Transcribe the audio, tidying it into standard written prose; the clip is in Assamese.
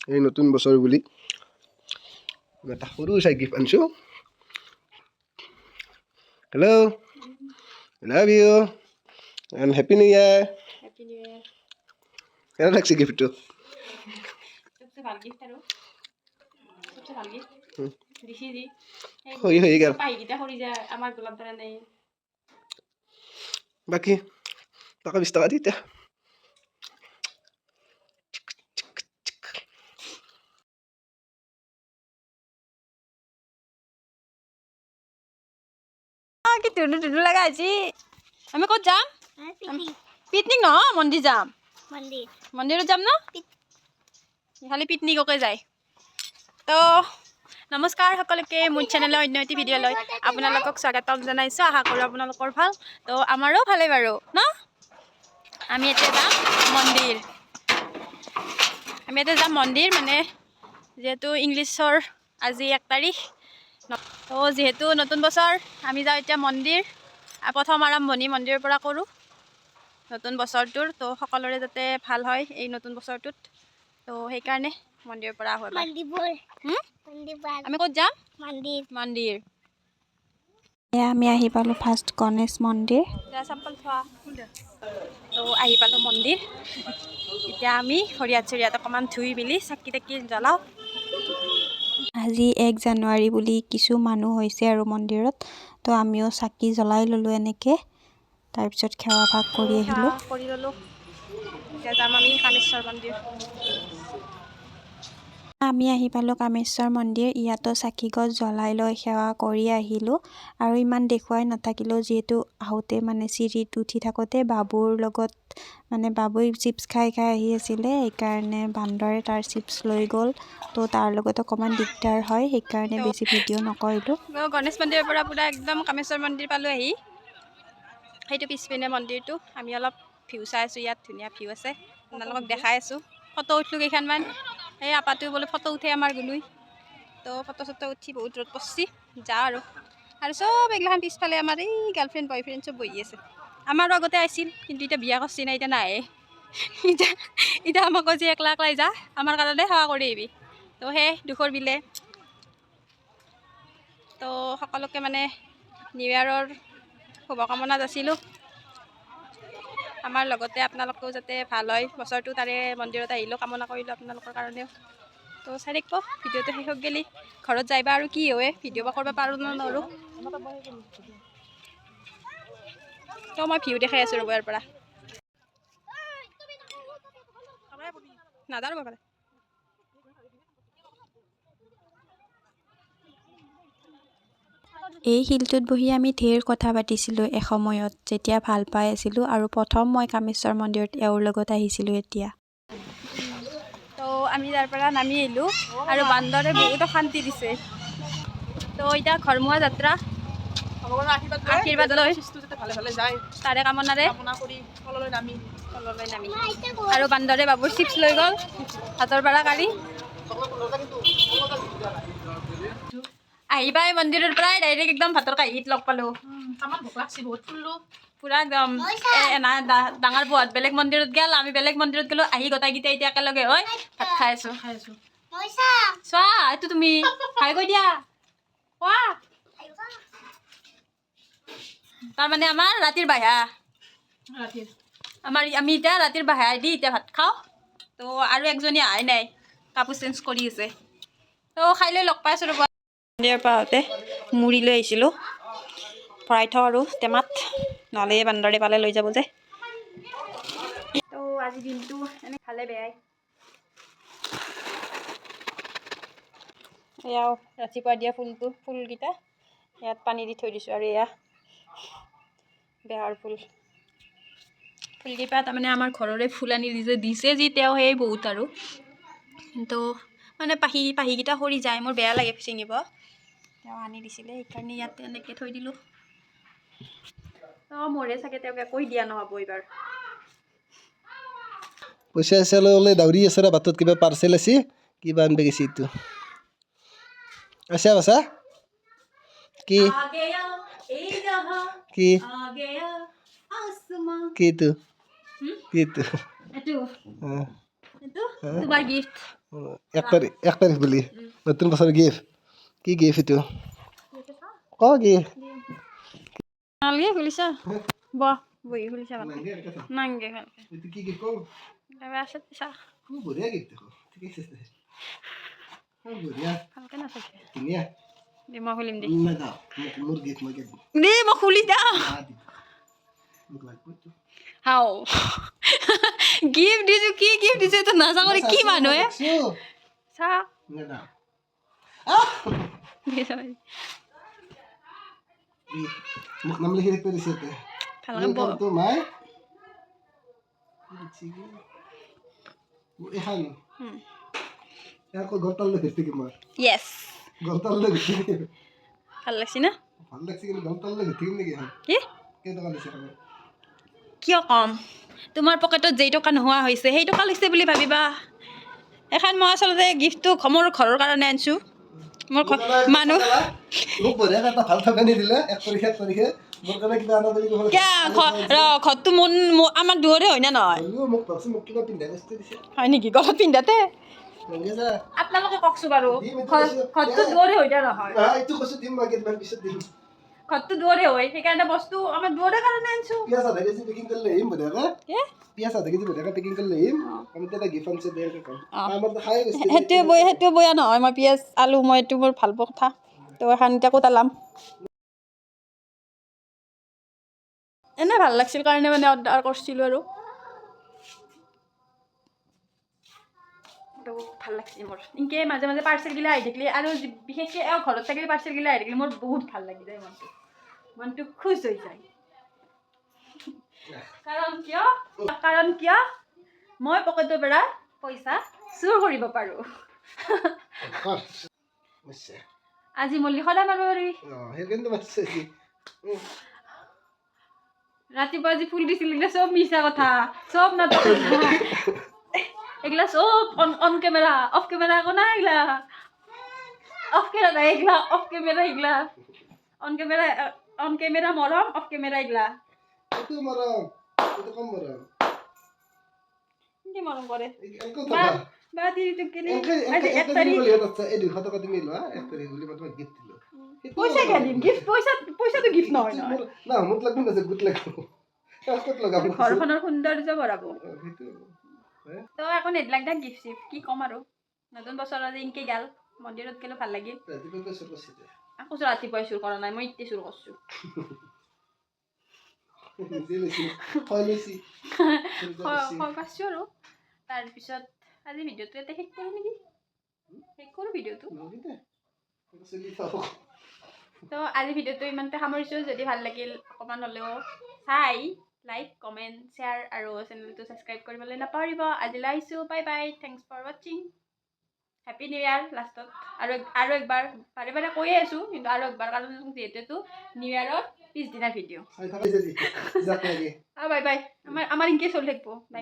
এই নতুন বছৰ বুলি এটা সৰু চাই গিফ্ট আনিছোঁ hello' love you and happy new ইয়াৰ কেনে লাগছে গিফ্টটো বাকী টকা 20 টকা দি এতিয়া কি টুনু টুনু লগা আজি আমি ক'ত যাম পিকনিক নহয় মন্দিৰ যাম মন্দিৰত যাম ন খালি পিকনিককে যায় তো নমস্কাৰ সকলোকে মোৰ চেনেলৰ অন্য এটি ভিডিঅ'লৈ আপোনালোকক স্বাগতম জনাইছোঁ আশা কৰোঁ আপোনালোকৰ ভাল তো আমাৰো ভালে বাৰু ন আমি এতিয়া যাম মন্দিৰ মানে যিহেতু ইংলিছৰ আজি 1 তাৰিখ তো যেহেতু নতুন বছৰ আমি যাওঁ এতিয়া মন্দিৰ প্ৰথম আৰম্ভণি মন্দিৰৰ পৰা কৰোঁ নতুন বছৰটোৰ তো সকলোৰে যাতে ভাল হয় এই নতুন বছৰটোত তো সেইকাৰণে মন্দিৰৰ পৰা আহোঁ আমি ক'ত যাম মন্দিৰ আমি আহি পালোঁ ফাৰ্ষ্ট গণেশ মন্দিৰ তো আহি পালোঁ মন্দিৰ এতিয়া আমি ভৰিয়াত চৰিয়াত অকণমান ধুই মেলি চাকি তাকি জ্বলাওঁ আজি 1 জানুৱাৰী বুলি কিছু মানুহ হৈছে আৰু মন্দিৰত তো আমিও চাকি জ্বলাই ল'লোঁ এনেকৈ তাৰপিছত সেৱা ভাগ কৰি আহিলোঁ কৰি ল'লোঁ এতিয়া যাম আমি কামেশ্বৰ মন্দিৰ আমি আহি পালোঁ কামেশ্বৰ মন্দিৰ ইয়াতো চাকি গছ জ্বলাই লৈ সেৱা কৰি আহিলোঁ আৰু ইমান দেখুৱাই নাথাকিলেও যিহেতু আহোঁতে মানে চিৰিত উঠি থাকোঁতে বাবুৰ লগত মানে বাবুই চিপছ খাই আহি আছিলে সেইকাৰণে বান্দৰে তাৰ চিপছ লৈ গ'ল তো তাৰ লগত অকণমান দিগদাৰ হয় সেইকাৰণে বেছি ভিডিঅ' নকৰিলোঁ গণেশ মন্দিৰৰ পৰা পূৰা একদম কামেশ্বৰ মন্দিৰ পালোঁ আহি সেইটো পিছপিনে মন্দিৰটো আমি অলপ ভিউ চাই আছোঁ ইয়াত ধুনীয়া ভিউ আছে আপোনালোকক দেখাই আছোঁ ফটো উঠিলোঁ কেইখনমান এই আপাটো বোলে ফটো উঠে আমাৰ গুনুই তো ফটো চটো উঠি বহুত ৰ'দ পৰছি যাওঁ আৰু চব এইগিলাখান পিছফালে আমাৰ এই গাৰ্লফ্ৰেণ্ড বয়ফ্ৰেণ্ড চব বহি আছে আমাৰো আগতে আহিছিল কিন্তু এতিয়া বিয়া কৰিছি না এতিয়া নাহে এতিয়া আমাক কৈছে একলা যা আমাৰ কাৰণে সেৱা কৰি আহিবি তো সেই দুখৰ বিলে তো সকলোকে মানে নিউ ইয়াৰৰ শুভকামনা যাচিলোঁ আমাৰ লগতে আপোনালোকেও যাতে ভাল হয় বছৰটো তাৰে মন্দিৰত আহিলেও কামনা কৰিলোঁ আপোনালোকৰ কাৰণেও তো চাই থাকিব ভিডিঅ'টো শেষ হৈ গ'লি ঘৰত যাইবা আৰু কি হয় ভিডিঅ' বা কৰিব পাৰোঁ ন নোৱাৰোঁ তো মই ভিউ দেখাই আছোঁ ৰ'ব ইয়াৰ পৰা নাজানো বাবা এই শিলটোত বহি আমি ঢেৰ কথা পাতিছিলোঁ এসময়ত যেতিয়া ভাল পাই আছিলোঁ আৰু প্ৰথম মই কামেশ্বৰ মন্দিৰত এওঁৰ লগত আহিছিলোঁ এতিয়া তো আমি তাৰ পৰা নামি আহিলোঁ আৰু বান্দৰে বহুত অশান্তি দিছে তো এতিয়া ঘৰমুৱা যাত্ৰা আশীৰ্বাদ লৈ তাৰে কামনাৰে তললৈ নামি আৰু বান্দৰে বাবুৰ চিপছ লৈ গ'ল হাতৰ পৰা কাঢ়ি আহিবা এই মন্দিৰৰ পৰাই ডাইৰেক্ট একদম ভাতৰ কাঁহীত লগ পালোঁ পূৰা একদম ডাঙৰ বহাত বেলেগ মন্দিৰত গ'ল আমি বেলেগ মন্দিৰত গ'লোঁ আহি গোটাইকেইটা এতিয়া একেলগে হৈ ভাত খাই আছোঁ চোৱা এইটো তুমি খাই কৈ দিয়া কোৱা তাৰমানে আমাৰ ৰাতিৰ বাহা আমি এতিয়া ৰাতিৰ বাহা দি এতিয়া ভাত খাওঁ তো আৰু একজনী অহাই নাই কাপোৰ চেঞ্জ কৰি আছে তো খাই লৈ লগ পাইছোঁ ৰ'ব মন্দিৰৰ পৰা আহোঁতে মুড়ি লৈ আহিছিলোঁ ভৰাই থওঁ আৰু টেমাত নহ'লে বান্দৰে পালে লৈ যাব যে তো আজিৰ দিনটো এনে ভালে বেয়াই এয়াও ৰাতিপুৱা দিয়া ফুলকেইটা ইয়াত পানী দি থৈ দিছোঁ আৰু এয়া বেহাৰ ফুলকেইটা তাৰমানে আমাৰ ঘৰৰে ফুল আনি দিছে যি তেওঁ সেই বহুত আৰু কিন্তু মানে পাহিকেইটা সৰি যায় মোৰ বেয়া লাগে ছিঙিব তেওঁ আনি দিছিলে সেইকাৰণে ইয়াতে এনেকৈ থৈ দিলোঁ অঁ মোৰে চাগে তেওঁক একোৱে দিয়া নহ'ব এইবাৰ পইচা চইচা লৈ দাউৰি আছে ৰ বাটত কিবা পাৰ্চেল আছে কিবা আনিব গৈছে এইটো আছা বাছা কি কি কিটো কিটো এইটো তোমাৰ গিফ্ট 1 তাৰিখ বুলি নতুন বছৰ গিফ্ট কি গিফ্ট এইটো ক কি নালগে খুলিছা বহ বহি খুলিছা নাংগে ভালকে এইটো কি গিফ্ট ক আছে পিছা খুব বঢ়িয়া গিফ্ট দেখো ঠিক আছে খুব বঢ়িয়া ভালকে নাচাইছে ধুনীয়া দে মই খুলিম দে না না মোৰ গিফ্ট মই গিফ্ট দে মই খুলি দা মোক লাগব তো হাও গিফ্ট দিছো কি গিফ্ট দিছে তো নাজা করে কি মানুহে চা না না মোক নাম লিখি রাখতে দিছে তে ভালকে তো মাই এখান গলতাল দেখতে কি মার ইয়েস গলতাল দেখতে ভাল লাগছে না ভাল লাগছে কিন্তু গলতাল দেখতে কি নাকি কি কে টাকা দিছে কিয় কম তোমাৰ পকেটত যেই টকা নোহোৱা হৈছে সেই টকা লৈছে বুলি ভাবিবা এখন মই আচলতে গিফ্টটো মোৰ ঘৰৰ কাৰণে আনিছোঁ মোৰ মানুহ মোক বঢ়িয়া এটা ভাল থকা নিদিলে 1 তাৰিখে মোৰ কাৰণে কিবা আনা বুলি ক'লে ঘৰটো আমাৰ দুৱৰে হয় না নহয় মোক পাছে মোক কিবা পিন্ধাই দিছে হয় নেকি গলত পিন্ধাতে লগে যা আপোনালোকে কওকচোন বাৰু ঘৰটো দুৱৰে হয় না নহয় এইটো কৈছো দিম মই কেইদিনমান পিছত দিম ঘৰটো দুৱৰে হয় সেইকাৰণে বস্তু আমাৰ দুৱৰে কাৰণে আনিছোঁ পিয়াজ আধা কেজি পেকিং কৰি লৈ আহিম বঢ়িয়াকে কি পিয়াজ আধা কেজি বঢ়িয়াকে পেকিং কৰি লৈ আহিম আমি তেতিয়া গিফ্ট আনিছে দেৰকে কম আমাৰ খাই গৈছে সেইটোৱে বয়া নহয় মই পিঁয়াজ আলু মই এইটো মোৰ ভাল পোৱা কথা তো এখন এতিয়া ক'ত আলাম এনে ভাল লাগছিল কাৰণে মানে অৰ্ডাৰ কৰিছিলোঁ আৰু তো ভাল লাগছিল মোৰ এনেকৈ মাজে মাজে পাৰ্চেলগিলা আহি থাকিলে আৰু বিশেষকৈ ঘৰত থাকিলে পাৰ্চেলগিলা আহি থাকিলে মোৰ বহুত ভাল লাগি যায় মনটো খুচ হৈ যায় কাৰণ কিয় মই পকেটৰ পৰা পইচা চুৰ কৰিব পাৰোঁ আজি মল্লি সদায় মাৰিব পাৰিবি ৰাতিপুৱা আজি ফুল দিছিল এইগিলা চব মিছা কথা চব নাটক এইগিলা চব অন কেমেৰা অফ কেমেৰা একো নাই এইগিলা অফ কেমেৰা নাই এইগিলা অফ কেমেৰা এইগিলা অন কেমেৰা মৰম অফ কেমেৰা এইগিলা এইটো মৰম এইটো কম মৰম কি মৰম কৰে একো বা দিটো কেনে আজি 1 তাৰিখ বুলি হতা এই 200 টকা তুমি লোৱা 1 তাৰিখ বুলি মই তোমাক গিফ্ট দিলো পইচা কে দিম গিফ্ট পইচাটো গিফ্ট নহয় না মোক লাগব না যে গুড লাগব কত লগাব ঘৰখনৰ সৌন্দৰ্য বঢ়াব তো এখন এইবিলাক দা গিফ্ট কি ক'ম আৰু নতুন বছৰ আজি ইনকে গাল মন্দিৰত গেলো ভাল লাগিল আকৌ ৰাতিপুৱাই চুৰ কৰা নাই মই ইতে চুৰ কৰিছোঁ আৰু তাৰপিছত আজি ভিডিঅ'টো ইয়াতে শেষ কৰোঁ নেকি ভিডিঅ'টো তো আজি ভিডিঅ'টো ইমানতে সামৰিছোঁ যদি ভাল লাগিল অকণমান হ'লেও চাই লাইক কমেণ্ট শ্বেয়াৰ আৰু চেনেলটো ছাবস্ক্ৰাইব কৰিবলৈ নাপাহৰিব আজিলৈ আহিছোঁ বাই বাই থেংকছ ফৰ ৱাচিং হেপী নিউ ইয়াৰ লাষ্টত আৰু একবাৰ বাৰে বাৰে কৈয়ে আছোঁ কিন্তু আৰু একবাৰ কাৰণ যিহেতু নিউ ইয়াৰৰ পিছদিনা ভিডিঅ' বাই বাই আমাৰ ইনকে চলি থাকিব বাই